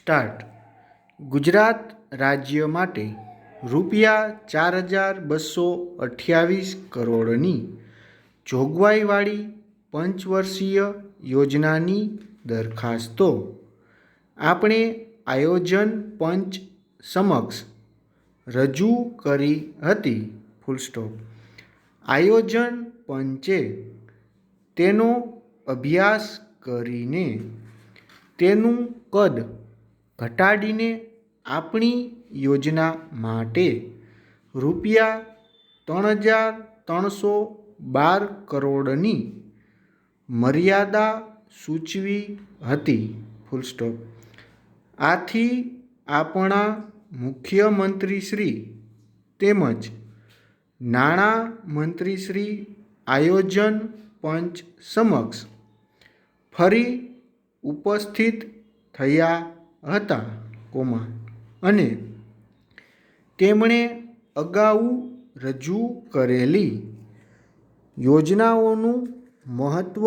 Start. Gujarat રાજ્ય માટે ₹4,228 કરોડની જોગવાઈવાળી પંચવર્ષીય યોજનાની દરખાસ્તો આપણે આયોજન પંચ સમક્ષ રજૂ કરી હતી. આયોજન પંચે તેનો અભ્યાસ કરીને તેનું કદ ઘટાડીને આપણી યોજના માટે ₹3,312 કરોડની મર્યાદા સૂચવી હતી. આથી આપણા મુખ્યમંત્રીશ્રી તેમજ નાણામંત્રીશ્રી આયોજન પંચ સમક્ષ ફરી ઉપસ્થિત થયા હતા, અને તેમણે અગાઉ રજૂ કરેલી યોજનાઓનું મહત્ત્વ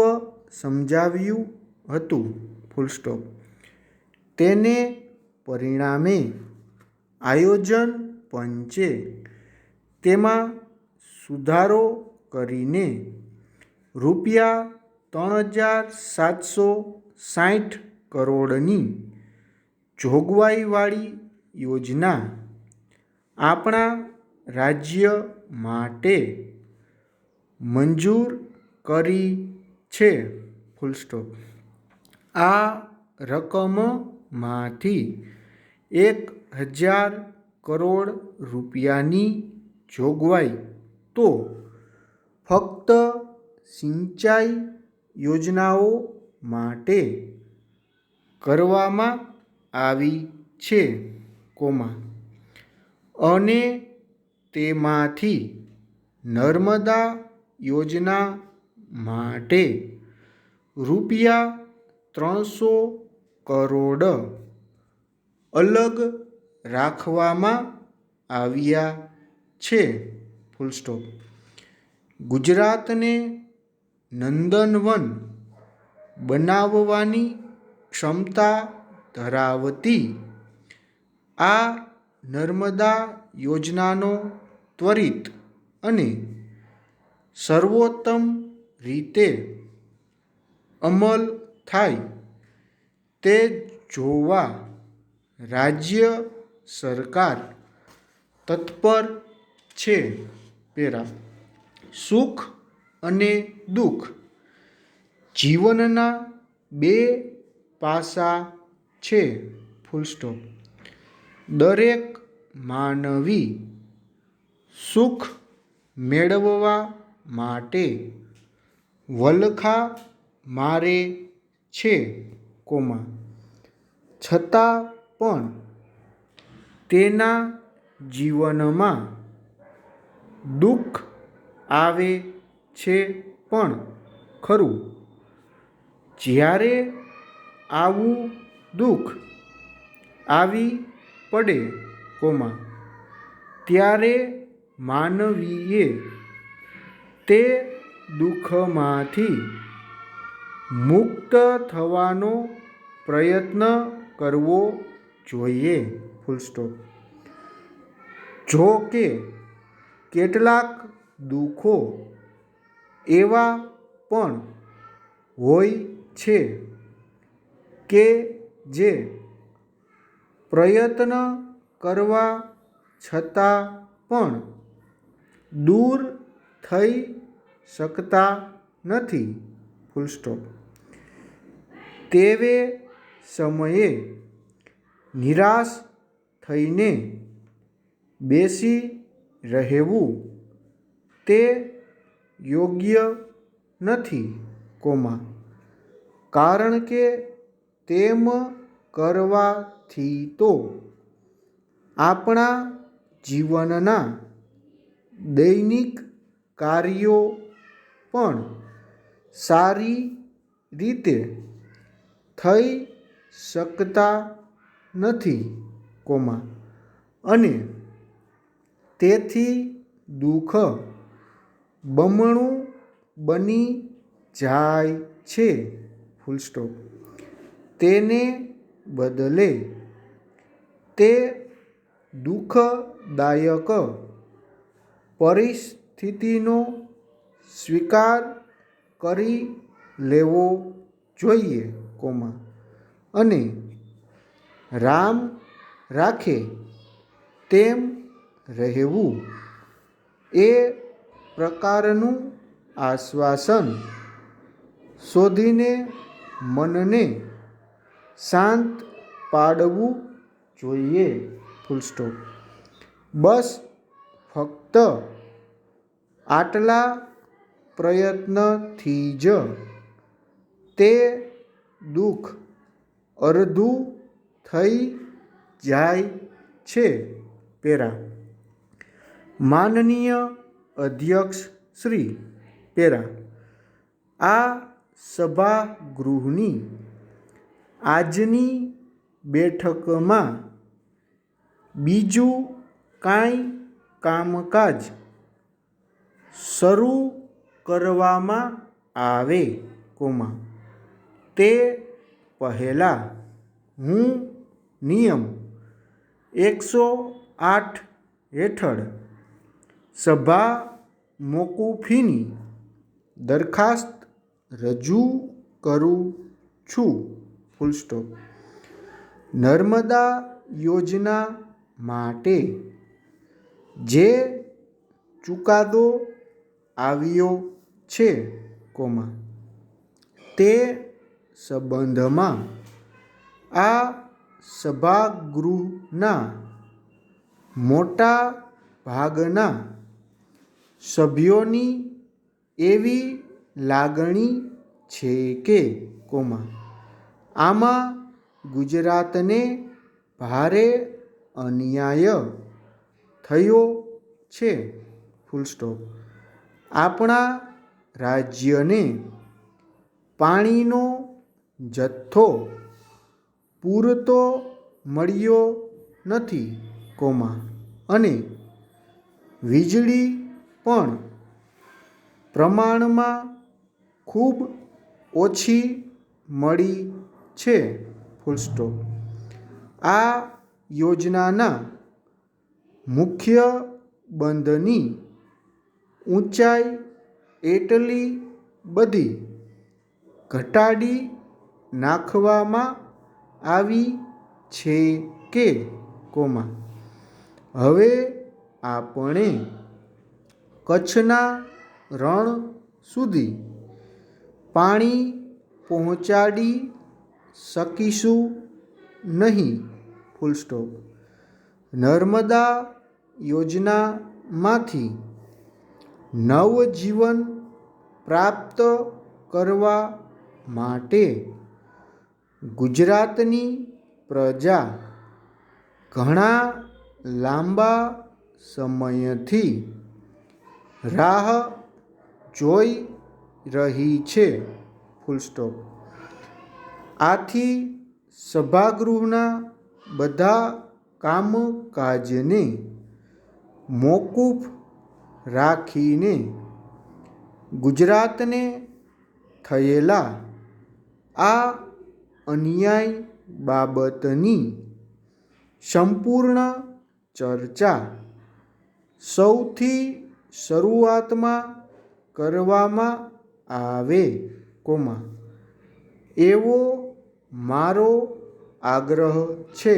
સમજાવ્યું હતું. તેને પરિણામે આયોજન પંચે તેમાં સુધારો કરીને ₹3,760 કરોડની જોગવાઈવાળી યોજના આપણા રાજ્ય માટે મંજૂર કરી છે. આ રકમમાંથી 1,000 કરોડ રૂપિયાની જોગવાઈ તો ફક્ત સિંચાઈ યોજનાઓ માટે કરવામાં આવી છે, અને તેમાંથી નર્મદા યોજના માટે ₹300 કરોડ અલગ રાખવામાં આવ્યા છે. ગુજરાતને નંદનવન બનાવવાની ક્ષમતા ધરાવતી આ નર્મદા યોજનાનો ત્વરિત અને સર્વોત્તમ રીતે અમલ થાય તે જોવા રાજ્ય સરકાર તત્પર છે. સુખ અને દુઃખ જીવનના બે પાસા છે. દરેક માનવી સુખ મેળવવા માટે વલખા મારે છે, છતાં પણ તેના જીવનમાં દુઃખ આવે છે પણ ખરું. જ્યારે આવું દુઃખ આવી પડે, ત્યારે માનવીએ તે દુઃખમાંથી મુક્ત થવાનો પ્રયત્ન કરવો જોઈએ. જો કે કેટલાક દુઃખો એવા પણ હોય છે કે જે પ્રયત્ન કરવા છતાં પણ દૂર થઈ શકતા નથી. તેવે સમયે નિરાશ થઈને બેસી રહેવું તે યોગ્ય નથી, કારણ કે તેમ કરવાથી તો આપણા જીવનના દૈનિક કાર્યો પણ સારી રીતે થઈ શકતા નથી, અને તેથી દુઃખ બમણું બની જાય છે. તેને બદલે તે દુઃખદાયક પરિસ્થિતિનો સ્વીકાર કરી લેવો જોઈએ, અને રામ રાખે તેમ રહેવું. એ પ્રકારનું આશ્વાસન શોધીને મનને શાંત પાડવું જોઈએ. બસ ફક્ત આટલા પ્રયત્નથી જ તે દુઃખ અડધું થઈ જાય છે. માનનીય અધ્યક્ષ શ્રી, આ સભાગૃહની આજની બેઠકમાં બીજું કાંઈ કામકાજ શરૂ કરવામાં આવે, તે પહેલાં હું નિયમ 108 હેઠળ સભા મોકૂફીની દરખાસ્ત રજૂ કરું છું. નર્મદા યોજના માટે જે ચુકાદો આવ્યો છે, તે સંબંધમાં આ સભાગૃહના મોટા ભાગના સભ્યોની એવી લાગણી છે કે આમાં ગુજરાતને ભારે અન્યાય થયો છે. આપણા રાજ્યને પાણીનો જથ્થો પૂરતો મળ્યો નથી, અને વીજળી પણ પ્રમાણમાં ખૂબ ઓછી મળી છે. આ યોજનાના મુખ્ય બંધની ઊંચાઈ એટલી બધી ઘટાડી નાખવામાં આવી છે કે હવે આપણે કચ્છના રણ સુધી પાણી પહોંચાડી શકીશું નહીં. નર્મદા યોજનામાંથી નવજીવન પ્રાપ્ત કરવા માટે ગુજરાતની પ્રજા ઘણા લાંબા સમયથી રાહ જોઈ રહી છે. આથી સભાગૃહના બધા કામકાજને મોકૂફ રાખીને ગુજરાતને થયેલા આ અન્યાય બાબતની સંપૂર્ણ ચર્ચા સૌથી શરૂઆતમાં કરવામાં આવે, એવો મારો આગ્રહ છે.